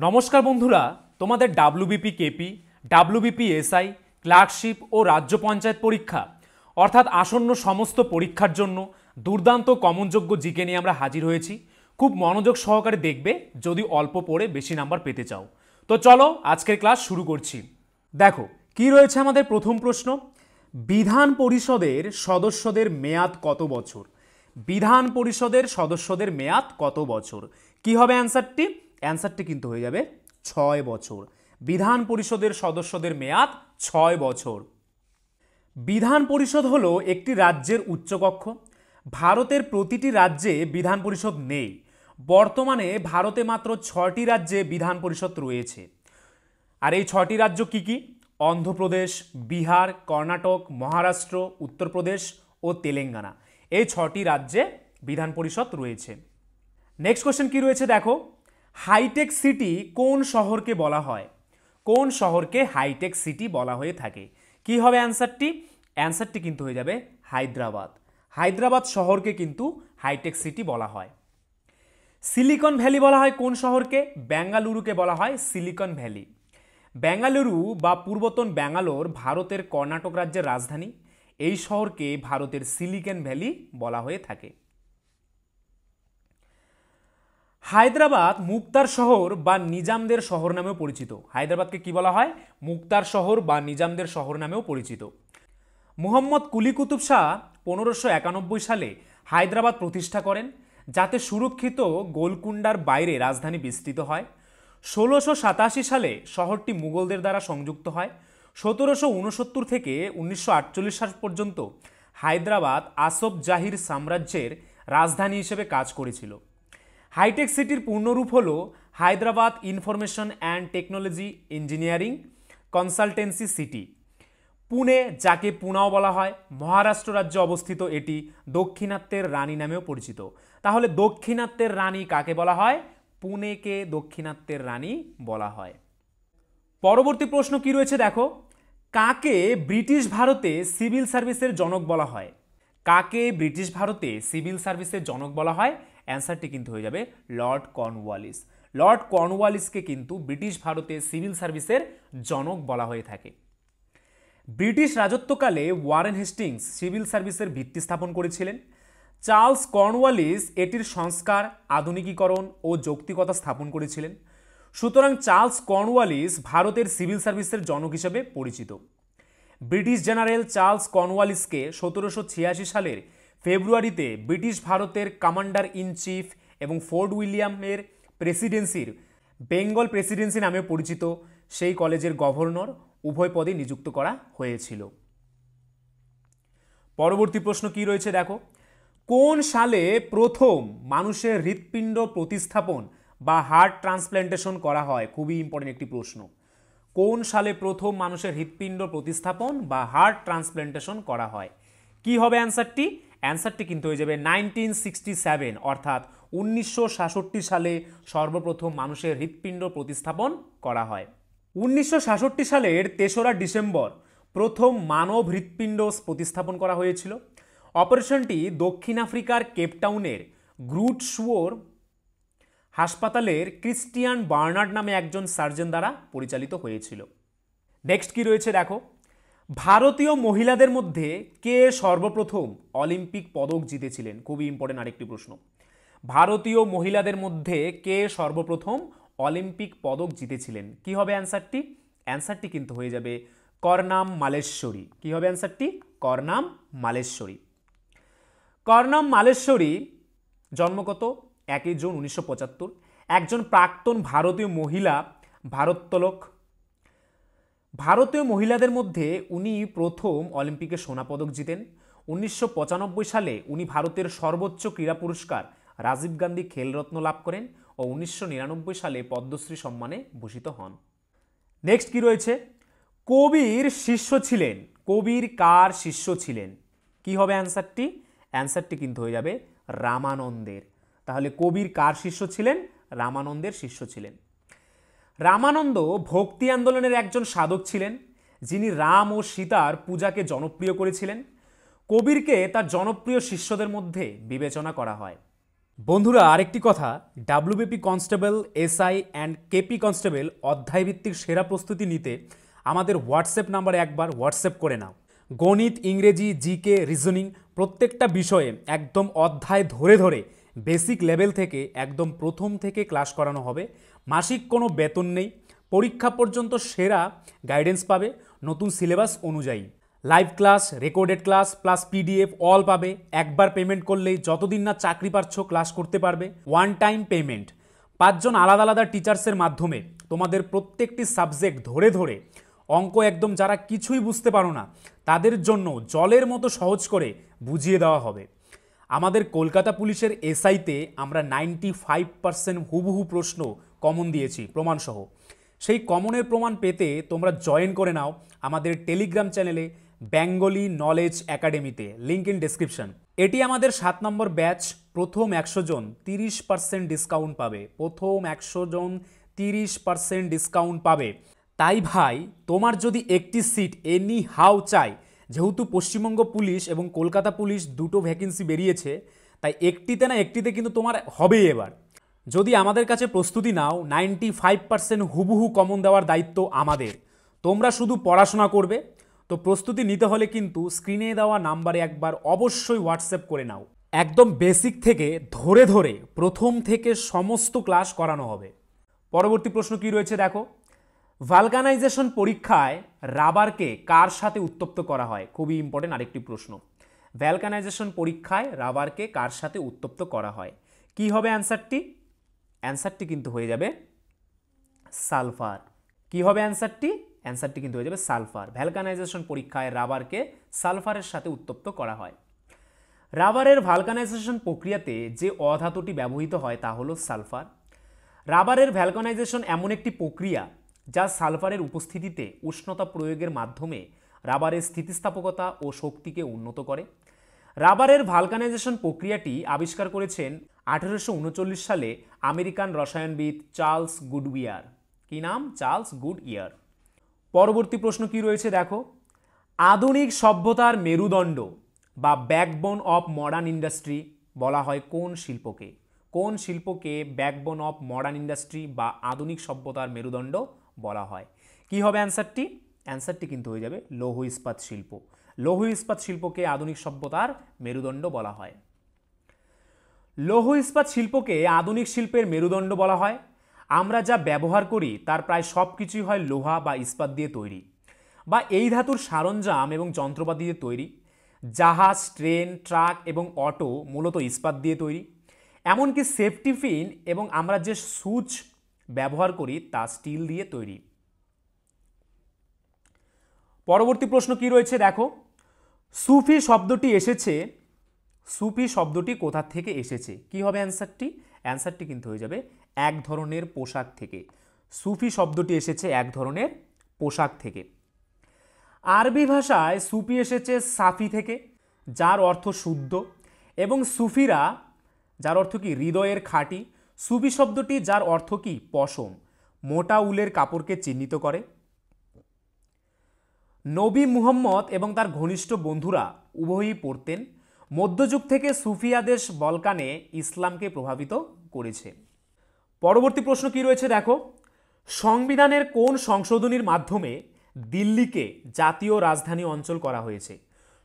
নমস্কার বন্ধুরা, তোমাদের WBP KP, WBP SI, clerkship ও রাজ্য পঞ্চায়েত পরীক্ষা অর্থাৎ আসন্ন সমস্ত পরীক্ষার জন্য দুর্দান্ত কমনযোগ্য জিকে নিয়ে আমরা হাজির হয়েছি। খুব মনোযোগ সহকারে দেখবে যদি অল্প পড়ে বেশি নাম্বার পেতে চাও। তো চলো আজকের ক্লাস শুরু করছি। দেখো কি রয়েছে আমাদের প্রথম প্রশ্ন, বিধান পরিষদের সদস্যদের মেয়াদ কত বছর? বিধান পরিষদের সদস্যদের মেয়াদ কত বছর? কি হবে অ্যান্সারটি? অ্যান্সারটি কিন্তু হয়ে যাবে 6 বছর। বিধান পরিষদের সদস্যদের মেয়াদ 6 বছর। বিধান পরিষদ হলো একটি রাজ্যের উচ্চকক্ষ। ভারতের প্রতিটি রাজ্যে বিধান পরিষদ নেই। বর্তমানে ভারতে মাত্র 6টি রাজ্যে বিধান পরিষদ রয়েছে। আর এই 6টি রাজ্য কি কি? অন্ধ্রপ্রদেশ, বিহার, কর্ণাটক, মহারাষ্ট্র, উত্তরপ্রদেশ ও তেলেঙ্গানা। এই 6টি রাজ্যে বিধান পরিষদ রয়েছে। নেক্সট কোশ্চেন কি রয়েছে দেখো, হাইটেক সিটি কোন শহরকে বলা হয়? কোন শহরকে হাইটেক সিটি বলা হয়ে থাকে? কি হবে অ্যান্সারটি? অ্যান্সারটি কিন্তু হয়ে যাবে হায়দ্রাবাদ। হায়দ্রাবাদ শহরকে কিন্তু হাইটেক সিটি বলা হয়। সিলিকন ভ্যালি বলা হয় কোন শহরকে? বেঙ্গালুরুকে বলা হয় সিলিকন ভ্যালি। বেঙ্গালুরু বা পূর্বতন ব্যাঙ্গালোর ভারতের কর্ণাটক রাজ্যের রাজধানী। এই শহরকে ভারতের সিলিকন ভ্যালি বলা হয়ে থাকে। হায়দ্রাবাদ মুক্তার শহর বা নিজামদের শহর নামেও পরিচিত। হায়দ্রাবাদকে কি বলা হয়? মুক্তার শহর বা নিজামদের শহর নামেও পরিচিত। মুহাম্মদ কুলি কুতুব শাহ 1591 সালে হায়দ্রাবাদ প্রতিষ্ঠা করেন, যাতে সুরক্ষিত গোলকুন্ডার বাইরে রাজধানী বিস্তৃত হয়। 1687 সালে শহরটি মুঘলদের দ্বারা সংযুক্ত হয়। 1769 থেকে 1948 সাল পর্যন্ত হায়দ্রাবাদ আসফ জাহির সাম্রাজ্যের রাজধানী হিসেবে কাজ করেছিল। হাইটেক সিটির পূর্ণরূপ হল Hyderabad information and technology engineering consultancy city. Pune, যাকে পুনাও বলা হয়, মহারাষ্ট্র রাজ্যে অবস্থিত। এটি দক্ষিণাত্যের রানী নামেও পরিচিত। তাহলে দক্ষিণাত্যের রানী কাকে বলা হয়? পুনেকে দক্ষিণাত্যের রানী বলা হয়। পরবর্তী প্রশ্ন কি রয়েছে দেখো, কাকে ব্রিটিশ ভারতে সিভিল সার্ভিসের জনক বলা হয়? কাকে ব্রিটিশ ভারতে সিভিল সার্ভিসের জনক বলা হয়? অ্যান্সারটি কিন্তু হয়ে যাবে লর্ড কর্নওয়ালিস। লর্ড কর্নওয়ালিসকে কিন্তু ব্রিটিশ ভারতে সিভিল সার্ভিসের জনক বলা হয়ে থাকে। ব্রিটিশ রাজত্বকালে ওয়ারেন হেস্টিংস সিভিল সার্ভিসের ভিত্তি স্থাপন করেছিলেন। চার্লস কর্নওয়ালিস এটির সংস্কার, আধুনিকীকরণ ও যৌক্তিকতা স্থাপন করেছিলেন। সুতরাং চার্লস কর্নওয়ালিস ভারতের সিভিল সার্ভিসের জনক হিসেবে পরিচিত। ব্রিটিশ জেনারেল চার্লস কর্নওয়ালিসকে 1786 সালের ফেব্রুয়ারিতে ব্রিটিশ ভারতের কমান্ডার ইন চিফ এবং ফোর্ট উইলিয়ামের প্রেসিডেন্সির বেঙ্গল প্রেসিডেন্সি নামে পরিচিত সেই কলেজের গভর্নর উভয় পদে নিযুক্ত করা হয়েছিল। পরবর্তী প্রশ্ন কি রয়েছে দেখো, কোন সালে প্রথম মানুষের হৃৎপিণ্ড প্রতিস্থাপন বা হার্ট ট্রান্সপ্ল্যান্টেশন করা হয়? খুবই ইম্পর্টেন্ট একটি প্রশ্ন। কোন সালে প্রথম মানুষের হৃৎপিণ্ড প্রতিস্থাপন বা হার্ট ট্রান্সপ্ল্যান্টেশন করা হয়? কি হবে অ্যান্সারটি? অ্যান্সারটি কিন্তু হয়ে যাবে 1967, অর্থাৎ 1966 সালে সর্বপ্রথম মানুষের হৃৎপিণ্ড প্রতিস্থাপন করা হয়। 1966 সালের 3রা ডিসেম্বর প্রথম মানব হৃৎপিণ্ড প্রতিস্থাপন করা হয়েছিল। অপারেশনটি দক্ষিণ আফ্রিকার কেপটাউনের গ্রুট শুয়োর হাসপাতালের ক্রিস্টিয়ান বার্নার্ড নামে একজন সার্জন দ্বারা পরিচালিত হয়েছিল। নেক্সট কি রয়েছে দেখো, ভারতীয় মহিলাদের মধ্যে কে সর্বপ্রথম অলিম্পিক পদক জিতেছিলেন? খুবই ইম্পর্টেন্ট আরেকটি প্রশ্ন। ভারতীয় মহিলাদের মধ্যে কে সর্বপ্রথম অলিম্পিক পদক জিতেছিলেন? কি হবে অ্যান্সারটি? অ্যান্সারটি কিন্তু হয়ে যাবে কর্নাম মালেশ্বরী। কি হবে অ্যান্সারটি? কর্নাম মালেশ্বরী। কর্নাম মালেশ্বরী জন্ম কত? 1 জুন 1975। একজন প্রাক্তন ভারতীয় মহিলা ভারোত্তোলক। ভারতীয় মহিলাদের মধ্যে উনি প্রথম অলিম্পিকে সোনাপদক জিতেন। 1995 সালে উনি ভারতের সর্বোচ্চ ক্রীড়া পুরস্কার রাজীব গান্ধী খেলরত্ন লাভ করেন ও 1999 সালে পদ্মশ্রী সম্মানে ভূষিত হন। নেক্সট কি রয়েছে, কবির শিষ্য ছিলেন। কবির কার শিষ্য ছিলেন? কি হবে অ্যান্সারটি? অ্যান্সারটি কিন্তু হয়ে যাবে রামানন্দের। তাহলে কবির কার শিষ্য ছিলেন? রামানন্দের শিষ্য ছিলেন। রামানন্দ ভক্তি আন্দোলনের একজন সাধক ছিলেন, যিনি রাম ও সীতার পূজাকে জনপ্রিয় করেছিলেন। কবিরকে তার জনপ্রিয় শিষ্যদের মধ্যে বিবেচনা করা হয়। বন্ধুরা, আরেকটি কথা, WBP constable, SI and KP constable অধ্যায়ভিত্তিক সেরা প্রস্তুতি নিতে আমাদের হোয়াটসঅ্যাপ নাম্বারে একবার হোয়াটসঅ্যাপ করে নাও। গণিত, ইংরেজি, জিকে, রিজনিং প্রত্যেকটা বিষয়ে একদম অধ্যায় ধরে ধরে বেসিক লেভেল থেকে একদম প্রথম থেকে ক্লাস করানো হবে। মাসিক কোনো বেতন নেই, পরীক্ষা পর্যন্ত সেরা গাইডেন্স পাবে নতুন সিলেবাস অনুযায়ী। Live class, recorded class plus PDF all পাবে। একবার পেমেন্ট করলেই যতদিন না চাকরি পাচ্ছ ক্লাস করতে পারবে। One time payment. 5 জন আলাদা আলাদা টিচার্সের মাধ্যমে তোমাদের প্রত্যেকটি সাবজেক্ট ধরে ধরে অঙ্ক একদম যারা কিছুই বুঝতে পারো না তাদের জন্য জলের মতো সহজ করে বুঝিয়ে দেওয়া হবে। আমাদের কলকাতা পুলিশের এসআইতে আমরা 95% হুবহু প্রশ্ন কমন দিয়েছি প্রমাণসহ। সেই কমনের প্রমাণ পেতে তোমরা জয়েন করে নাও আমাদের টেলিগ্রাম চ্যানেলে বেঙ্গলি নলেজ একাডেমিতে, লিঙ্ক ইন ডেসক্রিপশন। এটি আমাদের 7 নম্বর ব্যাচ। প্রথম 100 জন 30% ডিসকাউন্ট পাবে। প্রথম 100 জন 30% ডিসকাউন্ট পাবে। তাই ভাই, তোমার যদি একটি সিট এনি হাউ চাই, যেহেতু পশ্চিমবঙ্গ পুলিশ এবং কলকাতা পুলিশ দুটো ভ্যাকেন্সি বেরিয়েছে, তাই একটিতে না একটিতে কিন্তু তোমার হবেই এবার। যদি আমাদের কাছে প্রস্তুতি নাও, 95% হুবহু কমন দেওয়ার দায়িত্ব আমাদের। তোমরা শুধু পড়াশোনা করবে। তো প্রস্তুতি নিতে হলে কিন্তু স্ক্রিনে দেওয়া নাম্বারে একবার অবশ্যই হোয়াটসঅ্যাপ করে নাও। একদম বেসিক থেকে ধরে ধরে প্রথম থেকে সমস্ত ক্লাস করানো হবে। পরবর্তী প্রশ্ন কি রয়েছে দেখো। ভালকানাইজেশন পরীক্ষায় রাবারকে কার সাথে উত্তপ্ত করা হয়? খুবই ইম্পর্টেন্ট আরেকটি প্রশ্ন। ভ্যালকানাইজেশন পরীক্ষায় রাবারকে কার সাথে উত্তপ্ত করা হয়? কি হবে অ্যান্সারটি? অ্যান্সারটি কিন্তু হয়ে যাবে সালফার। কি হবে অ্যান্সারটি? অ্যান্সারটি কিন্তু হয়ে যাবে সালফার। ভ্যালকানাইজেশন পরীক্ষায় রাবারকে সালফারের সাথে উত্তপ্ত করা হয়। রাবারের ভালকানাইজেশন প্রক্রিয়াতে যে অধাতুটি ব্যবহৃত হয় তা হলো সালফার। রাবারের ভ্যালকানাইজেশন এমন একটি প্রক্রিয়া যা সালফারের উপস্থিতিতে উষ্ণতা প্রয়োগের মাধ্যমে রাবারের স্থিতিস্থাপকতা ও শক্তিকে উন্নত করে। রাবারের ভালকানাইজেশন প্রক্রিয়াটি আবিষ্কার করেছেন 1839 সালে আমেরিকান রসায়নবিদ চার্লস গুডইয়ার। কি নাম? Charles Goodyear. পরবর্তী প্রশ্ন কি রয়েছে দেখো। আধুনিক সভ্যতার মেরুদণ্ড বা ব্যাকবোন অফ মডার্ন ইন্ডাস্ট্রি বলা হয় কোন শিল্পকে? কোন শিল্পকে ব্যাকবোন অফ মডার্ন ইন্ডাস্ট্রি বা আধুনিক সভ্যতার মেরুদণ্ড বলা হয়? কি হবে অ্যান্সারটি? অ্যান্সারটি কিন্তু হয়ে যাবে লৌহ ইস্পাত শিল্প। লৌহ ইস্পাত শিল্পকে আধুনিক সভ্যতার মেরুদণ্ড বলা হয়। লৌহ ইস্পাত শিল্পকে আধুনিক শিল্পের মেরুদণ্ড বলা হয়। আমরা যা ব্যবহার করি তার প্রায় সব কিছুই হয় লোহা বা ইস্পাত দিয়ে তৈরি, বা এই ধাতুর সরঞ্জাম এবং যন্ত্রপাতি দিয়ে তৈরি। জাহাজ, ট্রেন, ট্রাক এবং অটো মূলত ইস্পাত দিয়ে তৈরি। এমনকি সেফটি পিন এবং আমরা যে সুচ ব্যবহার করি তা স্টিল দিয়ে তৈরি। পরবর্তী প্রশ্ন কি রয়েছে দেখো। সুফি শব্দটি এসেছে, সুফি শব্দটি কোথা থেকে এসেছে? কি হবে অ্যান্সারটি? অ্যান্সারটি কিন্তু হয়ে যাবে এক ধরনের পোশাক থেকে। সুফি শব্দটি এসেছে এক ধরনের পোশাক থেকে। আরবি ভাষায় সুফি এসেছে সাফি থেকে, যার অর্থ শুদ্ধ, এবং সুফিরা যার অর্থ কি হৃদয়ের খাঁটি। সুফি শব্দটি যার অর্থ কি পশম, মোটা উলের কাপড়কে চিহ্নিত করে। নবী মুহাম্মদ এবং তার ঘনিষ্ঠ বন্ধুরা উভয়ই পড়তেন। মধ্যযুগ থেকে সুফি আদেশ বলকানে ইসলামকে প্রভাবিত করেছে। পরবর্তী প্রশ্ন কি রয়েছে দেখো। সংবিধানের কোন সংশোধনীর মাধ্যমে দিল্লিকে জাতীয় রাজধানী অঞ্চল করা হয়েছে?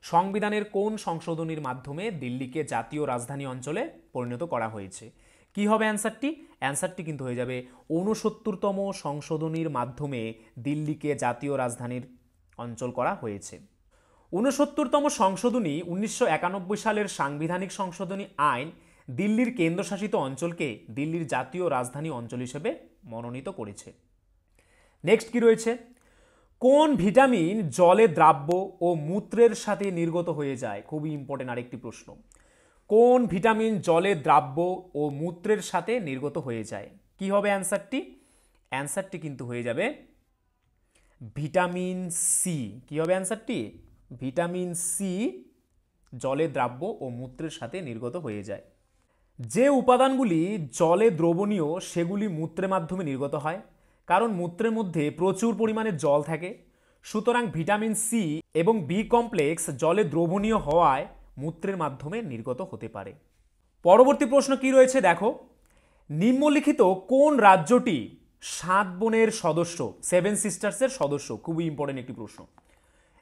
সংবিধানের কোন সংশোধনীর মাধ্যমে দিল্লিকে জাতীয় রাজধানী অঞ্চলে পরিণত করা হয়েছে? কি হবে অ্যান্সারটি? অ্যান্সারটি কিন্তু হয়ে যাবে 69তম সংশোধনীর মাধ্যমে দিল্লিকে জাতীয় রাজধানীর অঞ্চল করা হয়েছে। 69তম সংশোধনী 1991 সালের সাংবিধানিক সংশোধনী আইন দিল্লির কেন্দ্রশাসিত অঞ্চলকে দিল্লির জাতীয় রাজধানী অঞ্চল হিসেবে মনোনীত করেছে। নেক্সট কি রয়েছে। কোন ভিটামিন জলে দ্রাব্য ও মূত্রের সাথে নির্গত হয়ে যায়? খুবই ইম্পর্টেন্ট আরেকটি প্রশ্ন। কোন ভিটামিন জলে দ্রাব্য ও মূত্রের সাথে নির্গত হয়ে যায়? কি হবে অ্যান্সারটি? অ্যান্সারটি কিন্তু হয়ে যাবে ভিটামিন সি। কি হবে অ্যান্সারটি? ভিটামিন সি জলে দ্রাব্য ও মূত্রের সাথে নির্গত হয়ে যায়। যে উপাদানগুলি জলে দ্রবণীয় সেগুলি মূত্রের মাধ্যমে নির্গত হয়, কারণ মূত্রের মধ্যে প্রচুর পরিমাণে জল থাকে। সুতরাং ভিটামিন সি এবং বি কমপ্লেক্স জলে দ্রবণীয় হওয়ায় মূত্রের মাধ্যমে নির্গত হতে পারে। পরবর্তী প্রশ্ন কি রয়েছে দেখো, নিম্নলিখিত কোন রাজ্যটি 7 বনের সদস্য, 7 সিস্টার্সের সদস্য? খুবই ইম্পর্টেন্ট একটি প্রশ্ন।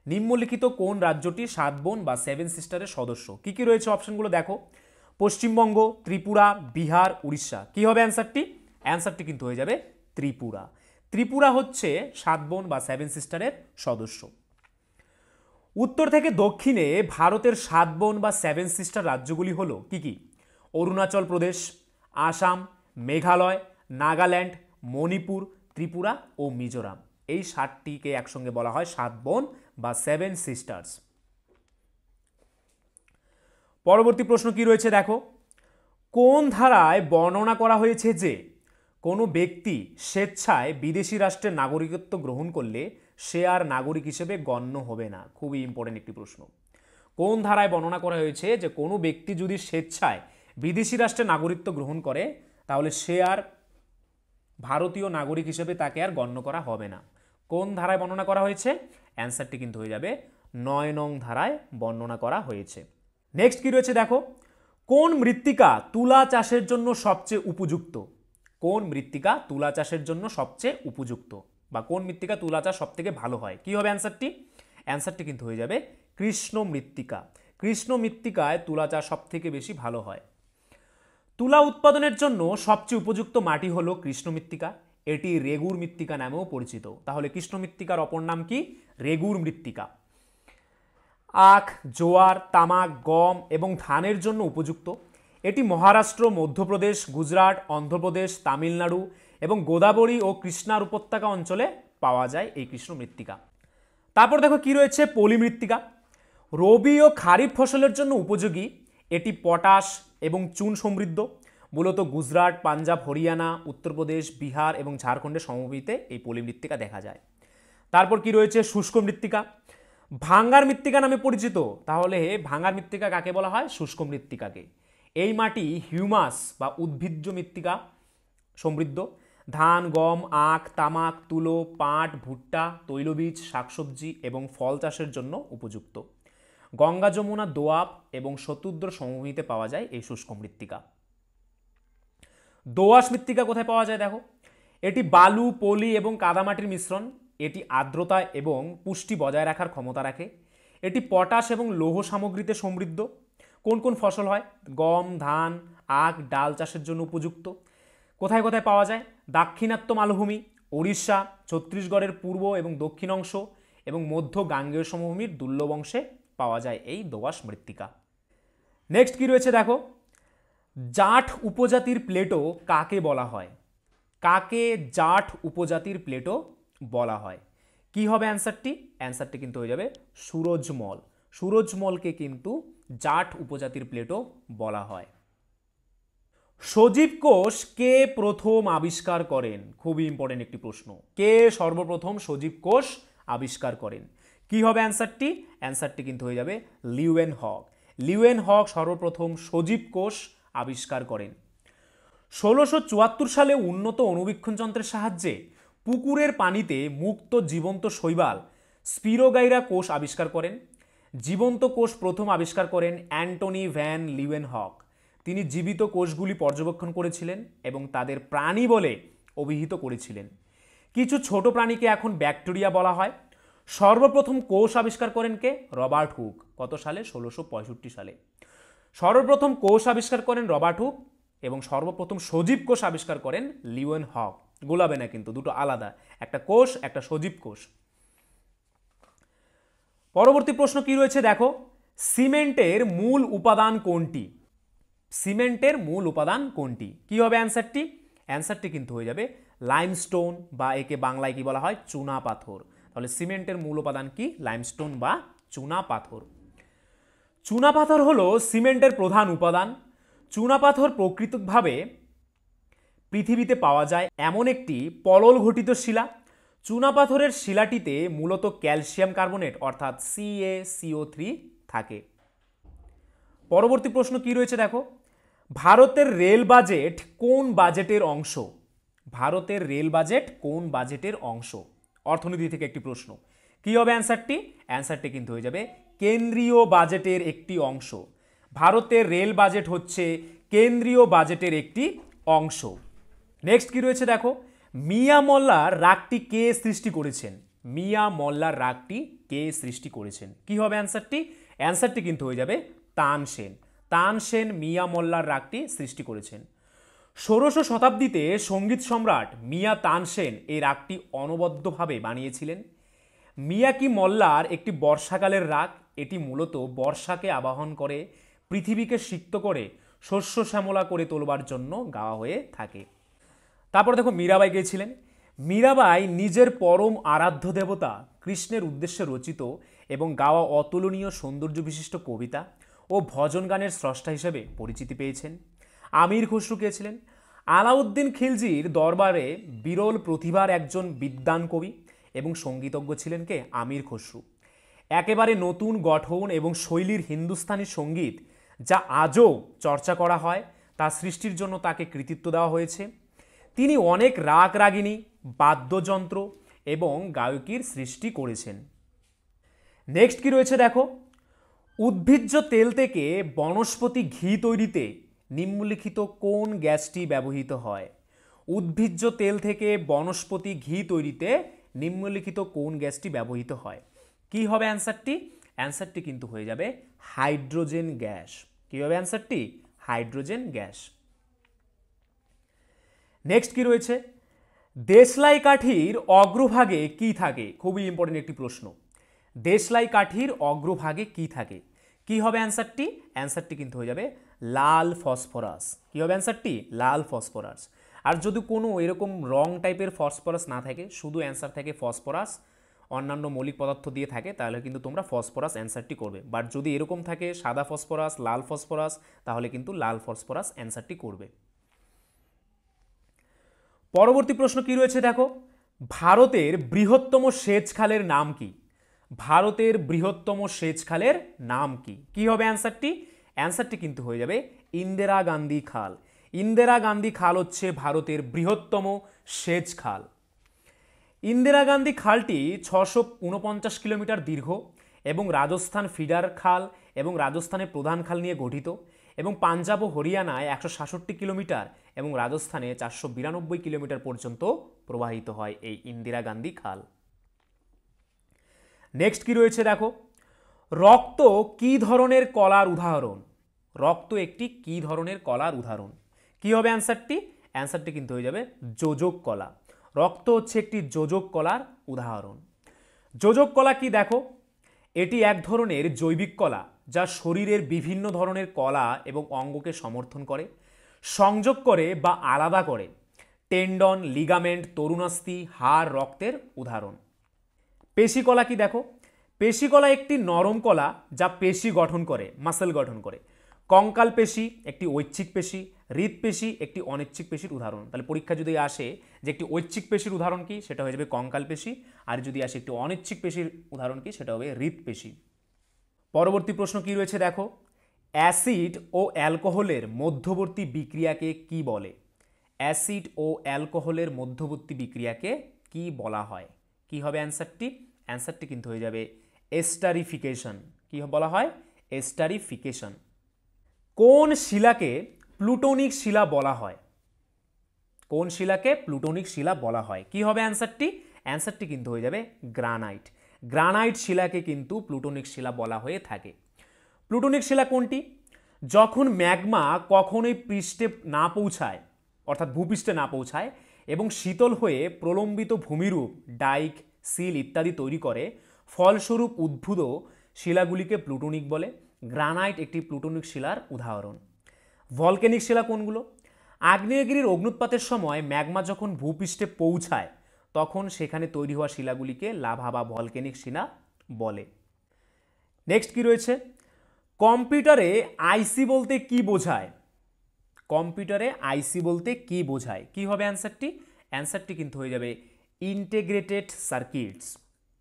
নিম্নলিখিত কোন রাজ্যটি 7 বোন বা 7 সিস্টারের সদস্য? কি কি রয়েছে অপশনগুলো দেখো, পশ্চিমবঙ্গ, ত্রিপুরা, বিহার, উড়িষ্যা। কি হবে অ্যান্সারটি? অ্যান্সারটি কিন্তু হয়ে যাবে ত্রিপুরা। ত্রিপুরা হচ্ছে 7 বোন বা 7 সিস্টারের সদস্য। উত্তর থেকে দক্ষিণে ভারতের 7 বোন বা 7 সিস্টার রাজ্যগুলি হলো কি কি? অরুণাচল প্রদেশ, আসাম, মেঘালয়, নাগাল্যান্ড, মণিপুর, ত্রিপুরা ও মিজোরাম। এই 7টিকে একসঙ্গে বলা হয় 7 বোন বা 7 সিস্টার্স। পরবর্তী প্রশ্ন কি রয়েছে দেখো, কোন ধারায় বর্ণনা করা হয়েছে যে কোনো ব্যক্তি স্বেচ্ছায় বিদেশি রাষ্ট্রের নাগরিকত্ব গ্রহণ করলে সে আর নাগরিক হিসেবে গণ্য হবে না? খুবই ইম্পর্টেন্ট একটি প্রশ্ন। কোন ধারায় বর্ণনা করা হয়েছে যে কোনো ব্যক্তি যদি স্বেচ্ছায় বিদেশি রাষ্ট্রের নাগরিকত্ব গ্রহণ করে তাহলে সে আর ভারতীয় নাগরিক হিসেবে তাকে আর গণ্য করা হবে না? কোন ধারায় বর্ণনা করা হয়েছে? অ্যান্সারটি কিন্তু হয়ে যাবে 9 নং ধারায় বর্ণনা করা হয়েছে। নেক্সট কি রয়েছে দেখো, কোন মৃত্তিকা তুলা চাষের জন্য সবচেয়ে উপযুক্ত? কোন মৃত্তিকা তুলা চাষের জন্য সবচেয়ে উপযুক্ত বা কোন মৃত্তিকা তুলা চাষ সবথেকে ভালো হয়? কি হবে অ্যান্সারটি? অ্যান্সারটি কিন্তু হয়ে যাবে কৃষ্ণ মৃত্তিকা। কৃষ্ণ মৃত্তিকায় তুলা চাষ সবথেকে বেশি ভালো হয়। তুলা উৎপাদনের জন্য সবচেয়ে উপযুক্ত মাটি হলো কৃষ্ণ মৃত্তিকা। এটি রেগুর মৃত্তিকা নামেও পরিচিত। তাহলে কৃষ্ণ মৃত্তিকার অপর নাম কি? রেগুর মৃত্তিকা। আখ, জোয়ার, তামাক, গম এবং ধানের জন্য উপযুক্ত। এটি মহারাষ্ট্র, মধ্যপ্রদেশ, গুজরাট, অন্ধ্রপ্রদেশ, তামিলনাড়ু এবং গোদাবরী ও কৃষ্ণার উপত্যকা অঞ্চলে পাওয়া যায় এই কৃষ্ণ মৃত্তিকা। তারপর দেখো কি রয়েছে, পলি মৃত্তিকা। রবি ও খারিফ ফসলের জন্য উপযোগী। এটি পটাশ এবং চুন সমৃদ্ধ। মূলত গুজরাট, পাঞ্জাব, হরিয়ানা, উত্তরপ্রদেশ, বিহার এবং ঝাড়খণ্ডের সমভূমিতে এই পলি মৃত্তিকা দেখা যায়। তারপর কি রয়েছে, শুষ্ক মৃত্তিকা। ভাঙ্গার মৃত্তিকা নামে পরিচিত। তাহলে ভাঙ্গার মৃত্তিকা কাকে বলা হয়? শুষ্ক মৃত্তিকাকে। এই মাটি হিউমাস বা উদ্ভিজ্জ মৃত্তিকা সমৃদ্ধ। ধান, গম, আখ, তামাক, তুলো, পাট, ভুট্টা, তৈলবীজ, শাকসবজি এবং ফল চাষের জন্য উপযুক্ত। গঙ্গা, যমুনা, দোয়াব এবং শতুদ্র সমভূমিতে পাওয়া যায় এই শুষ্ক মৃত্তিকা। দোআঁশ মৃত্তিকা কোথায় পাওয়া যায় দেখো, এটি বালু, পলি এবং কাদামাটির মিশ্রণ। এটি আর্দ্রতা এবং পুষ্টি বজায় রাখার ক্ষমতা রাখে। এটি পটাশ এবং লৌহ সামগ্রীতে সমৃদ্ধ। কোন কোন ফসল হয়? গম, ধান, আখ, ডাল চাষের জন্য উপযুক্ত। কোথায় কোথায় পাওয়া যায়? দাক্ষিণাত্য মালভূমি, ওড়িশা, ছত্তিশগড়ের পূর্ব এবং দক্ষিণ অংশ এবং মধ্য গাঙ্গেয় সমভূমির দুর্লভ অংশে পাওয়া যায় এই দোআঁশ মৃত্তিকা। নেক্সট কি রয়েছে দেখো, জাঠ উপজাতির প্লেটো কাকে বলা হয়? কাকে জাঠ উপজাতির প্লেটো বলা হয়? কি হবে অ্যান্সারটি? অ্যান্সারটি কিন্তু হয়ে যাবে সুরজমল। সুরজমলকে কিন্তু জাঠ উপজাতির প্লেটো বলা হয়। সজীব কোষ কে প্রথম আবিষ্কার করেন? খুবই ইম্পর্টেন্ট একটি প্রশ্ন। কে সর্বপ্রথম সজীব কোষ আবিষ্কার করেন? কি হবে অ্যান্সারটি? অ্যান্সারটি কিন্তু হয়ে যাবে লিউয়েন হক। লিউয়েন হক সর্বপ্রথম সজীব কোষ আবিষ্কার করেন। 1674 সালে উন্নত অণুবীক্ষণ যন্ত্রের সাহায্যে পুকুরের পানিতে মুক্ত জীবন্ত শৈবাল স্পিরোগাইরা কোষ আবিষ্কার করেন। জীবন্ত কোষ প্রথম আবিষ্কার করেন অ্যান্টনি ভ্যান লিউয়েনহক। তিনি জীবিত কোষগুলি পর্যবেক্ষণ করেছিলেন এবং তাদের প্রাণী বলে অভিহিত করেছিলেন। কিছু ছোট প্রাণীকে এখন ব্যাকটেরিয়া বলা হয়। সর্বপ্রথম কোষ আবিষ্কার করেন কে? Robert Hooke. কত সালে? 1665 সালে। সর্বপ্রথম কোষ আবিষ্কার করেন রবার্ট হুক এবং সর্বপ্রথম সজীব কোষ আবিষ্কার করেন লিউয়েন হক। গোলাবে না কিন্তু, দুটো আলাদা, একটা কোষ একটা সজীব কোষ। পরবর্তী প্রশ্ন কি রয়েছে দেখো, সিমেন্টের মূল উপাদান কোনটি? সিমেন্টের মূল উপাদান কোনটি? কি হবে অ্যান্সারটি? অ্যান্সারটি কিন্তু হয়ে যাবে লাইমস্টোন বা একে বাংলায় কি বলা হয়? চুনা পাথর। তাহলে সিমেন্টের মূল উপাদান কি? লাইমস্টোন বা চুনা পাথর। চুনা পাথর হলো সিমেন্টের প্রধান উপাদান। চুনা পাথর প্রকৃতভাবে পৃথিবীতে পাওয়া যায় এমন একটি পলল ঘটিত শিলা। চুনা পাথরের শিলাটিতে মূলত ক্যালসিয়াম কার্বনেট অর্থাৎ CaCO3 থাকে। পরবর্তী প্রশ্ন কি রয়েছে দেখো, ভারতের রেল বাজেট কোন বাজেটের অংশ? ভারতের রেল বাজেট কোন বাজেটের অংশ? অর্থনীতি থেকে একটি প্রশ্ন। কি হবে অ্যান্সারটি? অ্যান্সারটি কিন্তু হয়ে যাবে কেন্দ্রীয় বাজেটের একটি অংশ। ভারতের রেল বাজেট হচ্ছে কেন্দ্রীয় বাজেটের একটি অংশ। নেক্সট কি রয়েছে দেখো, মিয়া মল্লার রাগটি কে সৃষ্টি করেছেন? মিয়া মল্লার রাগটি কে সৃষ্টি করেছেন? কি হবে অ্যান্সারটি? অ্যান্সারটি কিন্তু হয়ে যাবে তানসেন। তানসেন মিয়া মল্লার রাগটি সৃষ্টি করেছেন। 16শো শতাব্দীতে সঙ্গীত সম্রাট মিয়া তানসেন এই রাগটি অনবদ্যভাবে বানিয়েছিলেন। মিয়াকি মল্লার একটি বর্ষাকালের রাগ, এটি মূলত বর্ষাকে আবাহন করে পৃথিবীকে সিক্ত করে শস্য শ্যামলা করে তোলবার জন্য গাওয়া হয়ে থাকে। তারপর দেখো মীরাবাই গেয়েছিলেন। মীরাবাই নিজের পরম আরাধ্য দেবতা কৃষ্ণের উদ্দেশ্যে রচিত এবং গাওয়া অতুলনীয় সৌন্দর্য বিশিষ্ট কবিতা ও ভজন গানের স্রষ্টা হিসেবে পরিচিতি পেয়েছেন। আমির খসরু কে ছিলেন? আলাউদ্দিন খিলজির দরবারে বিরল প্রতিভার একজন বিদ্বান কবি এবং সঙ্গীতজ্ঞ ছিলেন কে? আমির খসরু। একেবারে নতুন গঠন এবং শৈলীর হিন্দুস্তানি সঙ্গীত যা আজও চর্চা করা হয় তা সৃষ্টির জন্য তাকে কৃতিত্ব দেওয়া হয়েছে। তিনি অনেক রাগ রাগিনী, বাদ্যযন্ত্র এবং গায়কীর সৃষ্টি করেছেন। নেক্সট কি রয়েছে দেখো, উদ্ভিজ্জ তেল থেকে বনস্পতি ঘি তৈরিতে নিম্নলিখিত কোন গ্যাসটি ব্যবহৃত হয়? উদ্ভিজ্জ তেল থেকে বনস্পতি ঘি তৈরিতে নিম্নলিখিত কোন গ্যাসটি ব্যবহৃত হয়? কি হবে অ্যান্সারটি? অ্যান্সারটি কিন্তু হয়ে যাবে হাইড্রোজেন গ্যাস। কি হবে অ্যান্সারটি? Hydrogen gas. নেক্সট কি রয়েছে, দেশলাই কাঠির অগ্রভাগে কি থাকে? খুবই ইম্পর্টেন্ট একটি প্রশ্ন। দেশলাই কাঠির অগ্রভাগে কি থাকে? কি হবে অ্যান্সারটি? অ্যান্সারটি কিন্তু হয়ে যাবে লাল ফসফরাস। কি হবে অ্যান্সারটি? লাল ফসফরাস। আর যদি কোনো এরকম রং টাইপের ফসফরাস না থাকে, শুধু অ্যান্সার থাকে ফসফরাস, অন্যান্য মৌলিক পদার্থ দিয়ে থাকে, তাহলে কিন্তু তোমরা ফসফরাস অ্যান্সারটি করবে। বাট যদি এরকম থাকে সাদা ফসফরাস, লাল ফসফরাস, তাহলে কিন্তু লাল ফসফরাস অ্যান্সারটি করবে। পরবর্তী প্রশ্ন কি রয়েছে দেখো, ভারতের বৃহত্তম সেচ খালের নাম কি? ভারতের বৃহত্তম সেচ খালের নাম কি? কি হবে অ্যান্সারটি? অ্যান্সারটি কিন্তু হয়ে যাবে ইন্দিরা গান্ধী খাল। ইন্দিরা গান্ধী খাল হচ্ছে ভারতের বৃহত্তম সেচ খাল। ইন্দিরা গান্ধী খালটি 649 কিলোমিটার দীর্ঘ এবং রাজস্থান ফিডার খাল এবং রাজস্থানের প্রধান খাল নিয়ে গঠিত এবং পাঞ্জাব ও হরিয়ানায় 166 কিলোমিটার এবং রাজস্থানে 492 কিলোমিটার পর্যন্ত প্রবাহিত হয় এই ইন্দিরা গান্ধী খাল। নেক্সট কি রয়েছে দেখো, রক্ত কি ধরনের কলার উদাহরণ? রক্ত একটি কি ধরনের কলার উদাহরণ? কি হবে অ্যান্সারটি? অ্যান্সারটি কিন্তু হয়ে যাবে যোজক কলা। রক্ত হচ্ছে একটি যোজক কলার উদাহরণ। যোজক কলা কি দেখো, এটি এক ধরনের জৈবিক কলা যা শরীরের বিভিন্ন ধরনের কলা এবং অঙ্গকে সমর্থন করে, সংযোগ করে বা আলাদা করে। টেন্ডন, লিগামেন্ট, তরুণাস্থি, হাড় রক্তের উদাহরণ। পেশি কলা কি দেখো, পেশি কলা একটি নরম কলা যা পেশি গঠন করে, মাসেল গঠন করে। কঙ্কাল পেশি একটি ঐচ্ছিক পেশি, হৃৎপেশি একটি অনৈচ্ছিক পেশির উদাহরণ। তাহলে পরীক্ষা যদি আসে যে একটি ঐচ্ছিক পেশির উদাহরণ কি, সেটা হয়ে যাবে কঙ্কাল পেশি, আর যদি আসে একটি অনৈচ্ছিক পেশির উদাহরণ কি, সেটা হবে হৃৎপেশি। পরবর্তী প্রশ্ন কি রয়েছে দেখো, অ্যাসিড ও অ্যালকোহলের মধ্যবর্তী বিক্রিয়াকে কি বলে? অ্যাসিড ও অ্যালকোহলের মধ্যবর্তী বিক্রিয়াকে কি বলা হয়? কি হবে অ্যান্সারটি? অ্যান্সারটি কিন্তু হয়ে যাবে এস্টারিফিকেশন। কি বলা হয়? এস্টারিফিকেশন। কোন শিলাকে প্লুটোনিক শিলা বলা হয়? কোন শিলাকে প্লুটোনিক শিলা বলা হয়? কি হবে অ্যান্সারটি? অ্যান্সারটি কিন্তু হয়ে যাবে গ্রানাইট। গ্রানাইট শিলাকে কিন্তু প্লুটোনিক শিলা বলা হয়ে থাকে। প্লুটোনিক শিলা কোনটি? যখন ম্যাগমা কখনোই পৃষ্ঠে না পৌঁছায়, অর্থাৎ ভূপৃষ্ঠে না পৌঁছায় এবং শীতল হয়ে প্রলম্বিত ভূমিরূপ, ডাইক, সিল ইত্যাদি তৈরি করে, ফলস্বরূপ উদ্ভূত শিলাগুলিকে প্লুটোনিক বলে। গ্রানাইট একটি প্লুটোনিক শিলার উদাহরণ। ভলকেনিক শিলা কোনগুলো? আগ্নেয়গিরির অগ্নুৎপাতের সময় ম্যাগমা যখন ভূপৃষ্ঠে পৌঁছায় তখন সেখানে তৈরি হওয়া শিলাগুলিকে লাভা বা ভলকেনিক শিলা বলে। নেক্সট কি রয়েছে, কম্পিউটারে আইসি বলতে কি বোঝায়? কম্পিউটারে আইসি বলতে কি বোঝায়? কি হবে অ্যান্সারটি? অ্যান্সারটি কিন্তু হয়ে যাবে ইন্টিগ্রেটেড সার্কিটস।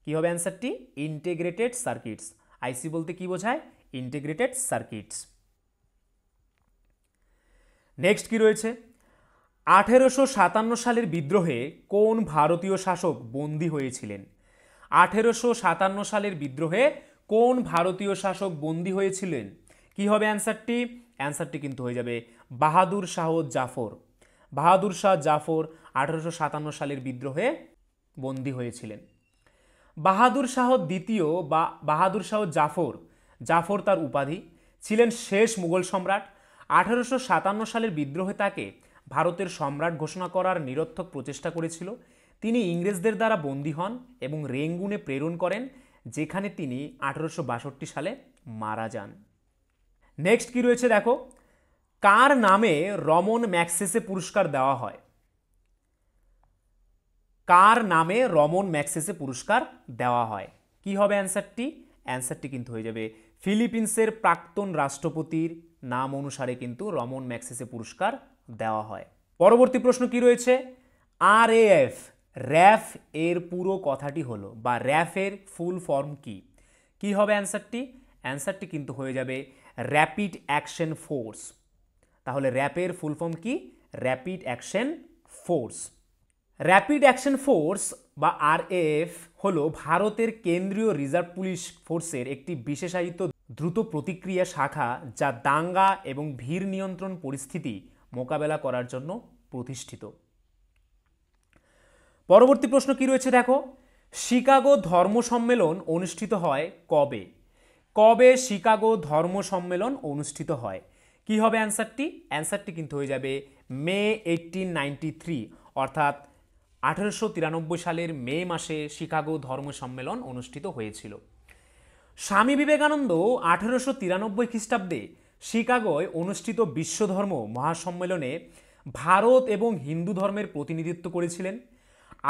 কি হবে অ্যান্সারটি? Integrated circuits. আইসি বলতে কি বোঝায়? Integrated circuits. নেক্সট কি রয়েছে, 1857 সালের বিদ্রোহে কোন ভারতীয় শাসক বন্দী হয়েছিলেন? 1857 সালের বিদ্রোহে কোন ভারতীয় শাসক বন্দী হয়েছিলেন? কি হবে অ্যান্সারটি? অ্যান্সারটি কিন্তু হয়ে যাবে বাহাদুর শাহ জাফর। বাহাদুর শাহ জাফর 1857 সালের বিদ্রোহে বন্দী হয়েছিলেন। বাহাদুর শাহ দ্বিতীয় বা বাহাদুর শাহ জাফর, জাফর তার উপাধি, ছিলেন শেষ মুঘল সম্রাট। 1857 সালের বিদ্রোহে তাকে ভারতের সম্রাট ঘোষণা করার নিরর্থক প্রচেষ্টা করেছিল। তিনি ইংরেজদের দ্বারা বন্দী হন এবং রেঙ্গুনে প্রেরণ করেন, যেখানে তিনি 1862 সালে মারা যান। নেক্সট কি রয়েছে দেখো, কার নামে রমন ম্যাগসেসে পুরস্কার দেওয়া হয়? কার নামে রমন ম্যাগসেসে পুরস্কার দেওয়া হয়? কি হবে অ্যান্সারটি? অ্যান্সারটি কিন্তু হয়ে যাবে ফিলিপিন্সের প্রাক্তন রাষ্ট্রপতির নাম অনুসারে কিন্তু রমন ম্যাগসেসে পুরস্কার দেওয়া হয়। পরবর্তী প্রশ্ন কি রয়েছে, RAF, র্যাফ এর পুরো কথাটি হলো বা র্যাফের ফুল ফর্ম কি? কি হবে অ্যান্সারটি? অ্যান্সারটি কিন্তু হয়ে যাবে র্যাপিড অ্যাকশন ফোর্স। তাহলে র্যাপের ফুল ফর্ম কি? Rapid action force. Rapid action force বা RAF হলো ভারতের কেন্দ্রীয় রিজার্ভ পুলিশ ফোর্সের একটি বিশেষায়িত দ্রুত প্রতিক্রিয়া শাখা, যা দাঙ্গা এবং ভিড় নিয়ন্ত্রণ পরিস্থিতি মোকাবেলা করার জন্য প্রতিষ্ঠিত। পরবর্তী প্রশ্ন কি রয়েছে দেখো, শিকাগো ধর্ম সম্মেলন অনুষ্ঠিত হয় কবে? কবে শিকাগো ধর্ম সম্মেলন অনুষ্ঠিত হয়? কি হবে অ্যান্সারটি? অ্যান্সারটি কিন্তু হয়ে যাবে মে 1893, অর্থাৎ 1893 সালের মে মাসে শিকাগো ধর্ম সম্মেলন অনুষ্ঠিত হয়েছিল। স্বামী বিবেকানন্দ 1893 খ্রিস্টাব্দে শিকাগোয় অনুষ্ঠিত বিশ্বধর্ম মহাসম্মেলনে ভারত এবং হিন্দু ধর্মের প্রতিনিধিত্ব করেছিলেন।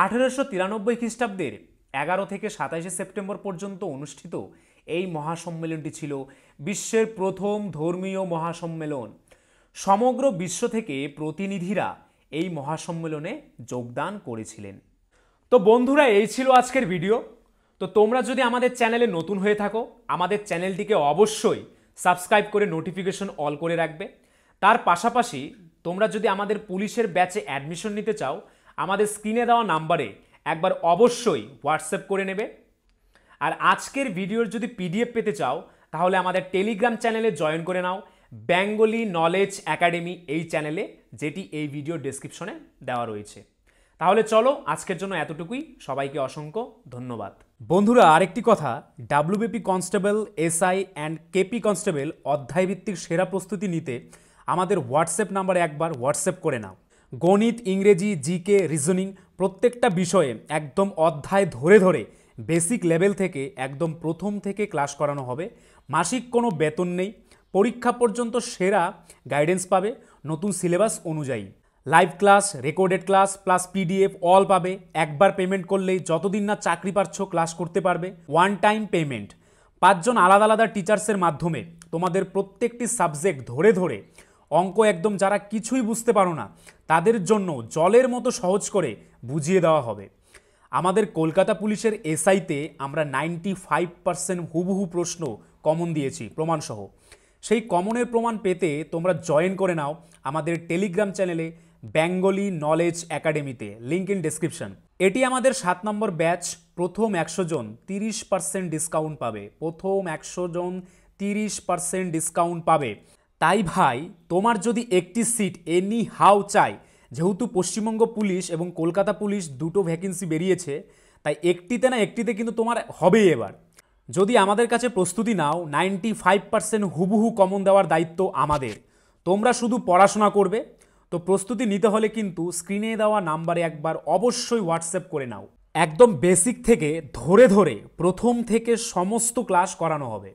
1893 খ্রিস্টাব্দের 11 থেকে 27 সেপ্টেম্বর পর্যন্ত অনুষ্ঠিত এই মহাসম্মেলনটি ছিল বিশ্বের প্রথম ধর্মীয় মহাসম্মেলন। সমগ্র বিশ্ব থেকে প্রতিনিধিরা এই মহাসম্মেলনে যোগদান করেছিলেন। তো বন্ধুরা, এই ছিল আজকের ভিডিও। তো তোমরা যদি আমাদের চ্যানেলে নতুন হয়ে থাকো, আমাদের চ্যানেলটিকে অবশ্যই সাবস্ক্রাইব করে নোটিফিকেশন অল করে রাখবে। তার পাশাপাশি তোমরা যদি আমাদের পুলিশের ব্যাচে অ্যাডমিশন নিতে চাও, আমাদের স্ক্রিনে দেওয়া নাম্বারে একবার অবশ্যই হোয়াটসঅ্যাপ করে নেবে। আর আজকের ভিডিওর যদি PDF পেতে চাও, তাহলে আমাদের টেলিগ্রাম চ্যানেলে জয়েন করে নাও, বেঙ্গলি নলেজ একাডেমি এই চ্যানেলে, যেটি এই ভিডিও ডেসক্রিপশনে দেওয়া রয়েছে। তাহলে চলো, আজকের জন্য এতটুকুই। সবাইকে অসংখ্য ধন্যবাদ। বন্ধুরা, আরেকটি কথা, WBP constable, SI and KP constable অধ্যায়ভিত্তিক সেরা প্রস্তুতি নিতে আমাদের হোয়াটসঅ্যাপ নাম্বারে একবার হোয়াটসঅ্যাপ করে নাও। গণিত, ইংরেজি, GK, রিজনিং প্রত্যেকটা বিষয়ে একদম অধ্যায় ধরে ধরে বেসিক লেভেল থেকে একদম প্রথম থেকে ক্লাস করানো হবে। মাসিক কোনো বেতন নেই, পরীক্ষা পর্যন্ত সেরা গাইডেন্স পাবে নতুন সিলেবাস অনুযায়ী। Live class, recorded class plus PDF all পাবে। একবার পেমেন্ট করলেই যতদিন না চাকরি পাচ্ছ ক্লাস করতে পারবে। One time payment. 5 জন আলাদা আলাদা টিচার্সের মাধ্যমে তোমাদের প্রত্যেকটি সাবজেক্ট ধরে ধরে অঙ্ক একদম যারা কিছুই বুঝতে পারো না তাদের জন্য জলের মতো সহজ করে বুঝিয়ে দেওয়া হবে। আমাদের কলকাতা পুলিশের SIতে আমরা 95% হুবহু প্রশ্ন কমন দিয়েছি প্রমাণসহ। সেই কমনের প্রমাণ পেতে তোমরা জয়েন করে নাও আমাদের টেলিগ্রাম চ্যানেলে বেঙ্গলি নলেজ একাডেমিতে, লিঙ্ক ইন ডেসক্রিপশন। এটি আমাদের 7 নম্বর ব্যাচ। প্রথম 100 জন 30% ডিসকাউন্ট পাবে। প্রথম 100 জন 30% ডিসকাউন্ট পাবে। তাই ভাই, তোমার যদি একটি সিট এনি হাউ চাই, যেহেতু পশ্চিমবঙ্গ পুলিশ এবং কলকাতা পুলিশ দুটো ভ্যাকেন্সি বেরিয়েছে, তাই একটিতে না একটিতে কিন্তু তোমার হবেই এবার। যদি আমাদের কাছে প্রস্তুতি নাও, 95% হুবহু কমন দেওয়ার দায়িত্ব আমাদের। তোমরা শুধু পড়াশোনা করবে। তো প্রস্তুতি নিতে হলে কিন্তু স্ক্রিনে দেওয়া নাম্বারে একবার অবশ্যই হোয়াটসঅ্যাপ করে নাও। একদম বেসিক থেকে ধরে ধরে প্রথম থেকে সমস্ত ক্লাস করানো হবে।